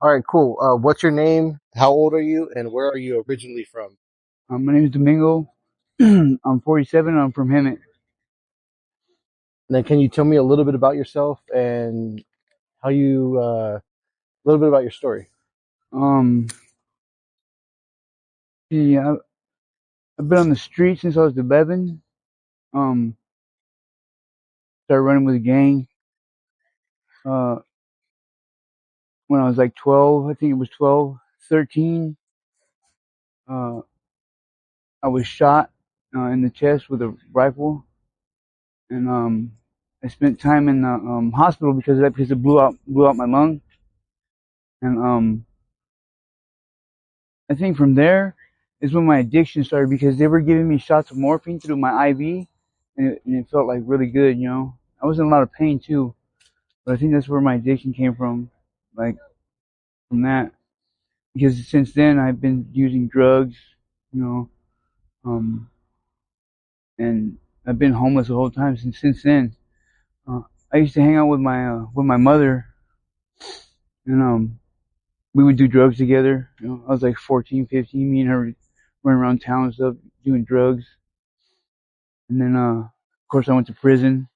All right, cool. What's your name? How old are you? And where are you originally from? My name is Domingo. I'm 47. I'm from Hemet. And then can you tell me a little bit about yourself and how a little bit about your story? Um, yeah, I've been on the street since I was 11. Um, Started running with a gang. Uh, when I was like 12, I think it was 12, 13. Uh, I was shot in the chest with a rifle, and I spent time in the hospital because of that, because it blew out my lung. And I think from there is when my addiction started, because they were giving me shots of morphine through my IV, and it felt like really good, you know. I was in a lot of pain too, but I think that's where my addiction came from, like from that. Because since then I've been using drugs, you know, um, and I've been homeless the whole time since then. Uh, I used to hang out with my mother, and we would do drugs together. You know, I was like 14, 15. Me and her would run around town and stuff doing drugs. And then, of course, I went to prison,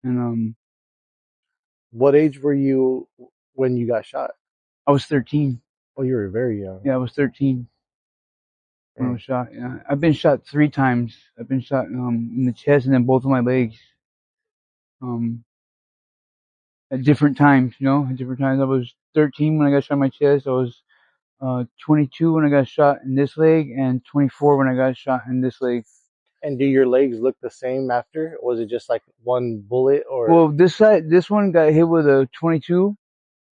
and What age were you when you got shot? I was 13. Oh, you were very young. Yeah, I was 13 when I Dang. was shot. Yeah, I've been shot 3 times. I've been shot in the chest and then both of my legs. Um, at different times, you know, at different times. I was 13 when I got shot in my chest. I was 22 when I got shot in this leg, and 24 when I got shot in this leg. And do your legs look the same after? Was it just like one bullet or? Well, this one got hit with a 22,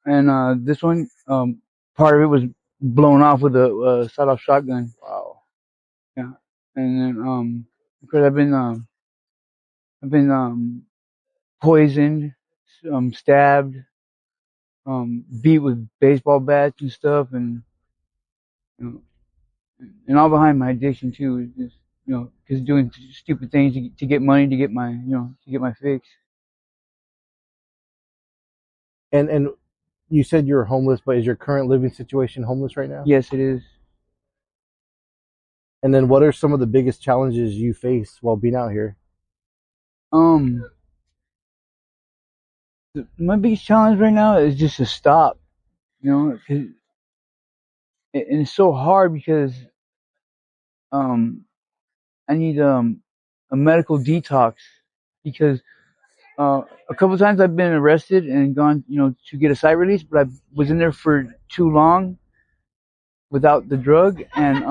and this one, part of it was blown off with a sawed-off shotgun. Wow. Yeah, and then because I've been poisoned, stabbed, beat with baseball bats and stuff, and you know, and all behind my addiction too is just, you know, because doing stupid things to get money, to get my, you know, to get my fix. And you said you were homeless, but is your current living situation homeless right now? Yes, it is. And then what are some of the biggest challenges you face while being out here? Um, my biggest challenge right now is just to stop. You know, 'cause and it's so hard because um I need a medical detox, because a couple of times I've been arrested and gone, you know, to get a site release, but I was in there for too long without the drug, and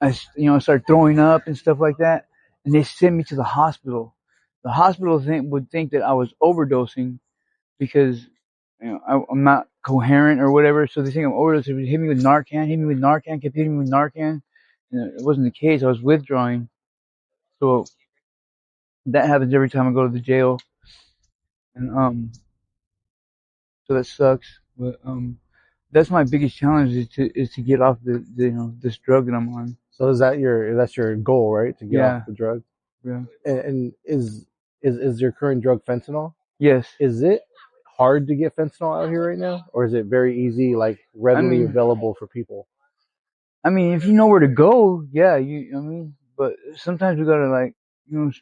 I started throwing up and stuff like that, and they sent me to the hospital. The hospital would think that I was overdosing because, you know, I'm not coherent or whatever, so they think I'm overdosing. They would hit me with Narcan, kept hitting me with Narcan. And it wasn't the case. I was withdrawing, so that happens every time I go to the jail, and so that sucks. But that's my biggest challenge, is to get off the you know, this drug that I'm on. So that's your goal, right? To get off Yeah, the drug. yeah, And is your current drug fentanyl? yes. Is it hard to get fentanyl out here right now, or is it very easy, like I readily mean, available for people? I mean, if you know where to go, yeah, I mean, but sometimes we gotta, like, you know,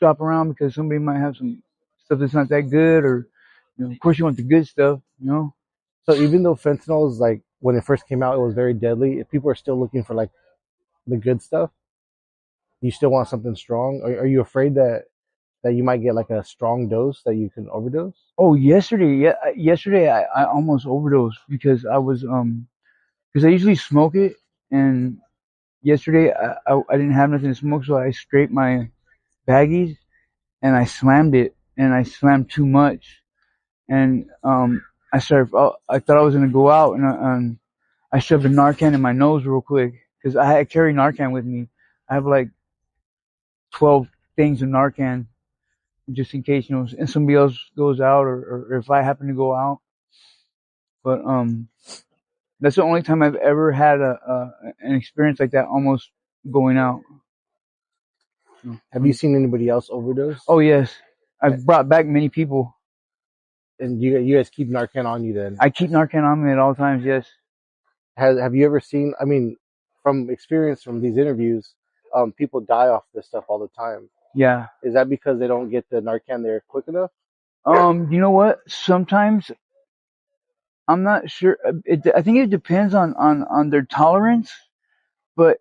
shop around because somebody might have some stuff that's not that good, or, you know, of course you want the good stuff, you know. So even though fentanyl is like when it first came out, it was very deadly. If people are still looking for like the good stuff, you still want something strong. Are you afraid that you might get like a strong dose that you can overdose? Oh, yesterday I almost overdosed because because I usually smoke it, and yesterday I didn't have nothing to smoke, so I scraped my baggies and I slammed it, and I slammed too much, and I thought I was gonna go out, and I shoved a Narcan in my nose real quick because I carry Narcan with me. I have like 12 things of Narcan just in case, you know, and somebody else goes out, or if I happen to go out. But that's the only time I've ever had an experience like that, almost going out. You Have you know. seen anybody else overdose? Oh yes, I've brought back many people. And you guys keep Narcan on you then? I keep Narcan on me at all times. Yes. Have you ever seen? I mean, from experience from these interviews, people die off this stuff all the time. Yeah. Is that because they don't get the Narcan there quick enough? You know what? Sometimes I'm not sure. I think it depends on their tolerance. But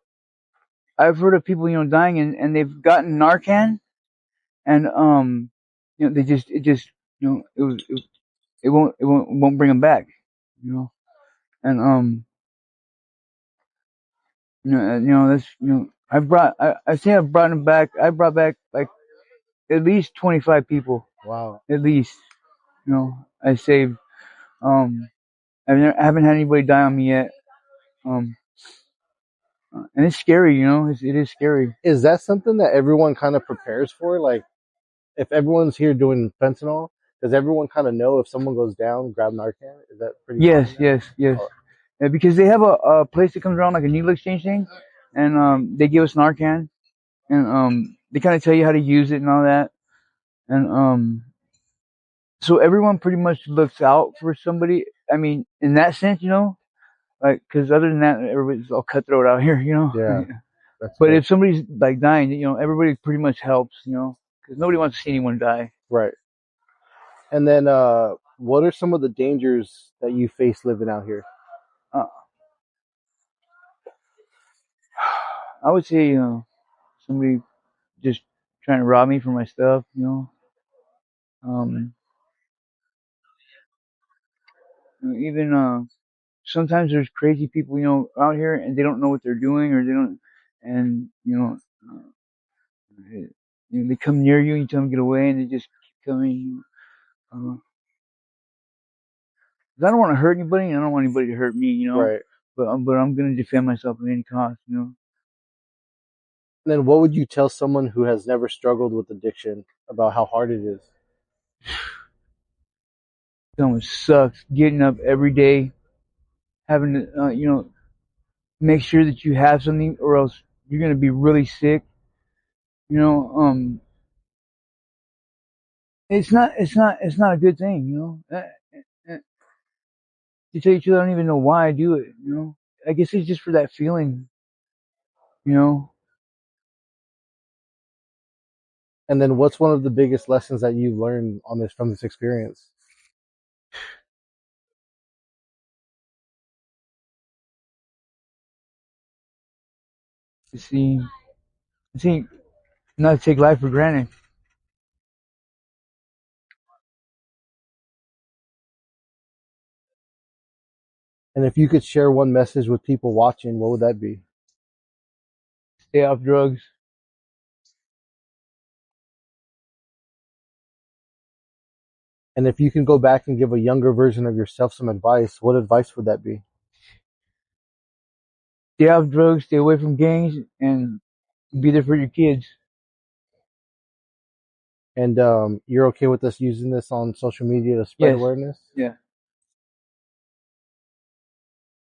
I've heard of people, dying and they've gotten Narcan and they just it just it won't bring them back. You know, and that's I say I've brought them back. I brought back like at least 25 people. Wow. At least, I saved. I haven't had anybody die on me yet. Um, and it's scary. It is scary. Is that something that everyone kind of prepares for? Like, if everyone's here doing fentanyl, does everyone kind of know if someone goes down, grab Narcan? Is that pretty common Yes, now? yes, yes. Oh, Yeah, because they have a place that comes around like a needle exchange thing, and they give us Narcan, and they kind of tell you how to use it and all that, and so everyone pretty much looks out for somebody. I mean, in that sense, like because other than that, everybody's all cutthroat out here, yeah, that's But good. if somebody's like dying, everybody pretty much helps, because nobody wants to see anyone die. Right. And then, what are some of the dangers that you face living out here? Uh, I would say, somebody just trying to rob me for my stuff, Um, even sometimes there's crazy people, out here, and they don't know what they're doing, or they don't, and they come near you, and you tell them to get away, and they just keep coming. Uh, 'Cause I don't want to hurt anybody, and I don't want anybody to hurt me, Right. But I'm gonna defend myself at any cost. And then, what would you tell someone who has never struggled with addiction about how hard it is? It sucks getting up every day, having to, make sure that you have something, or else you're gonna be really sick. You know, it's not a good thing. Uh, To tell you the truth, I don't even know why I do it. I guess it's just for that feeling. You know, And then, what's one of the biggest lessons that you've learned on this from this experience? to see, not to take life for granted. And if you could share one message with people watching, what would that be? Stay off drugs. And if you can go back and give a younger version of yourself some advice, what advice would that be? Stay off drugs. Stay away from gangs, and be there for your kids. And you're okay with us using this on social media to spread Yes. awareness? Yeah.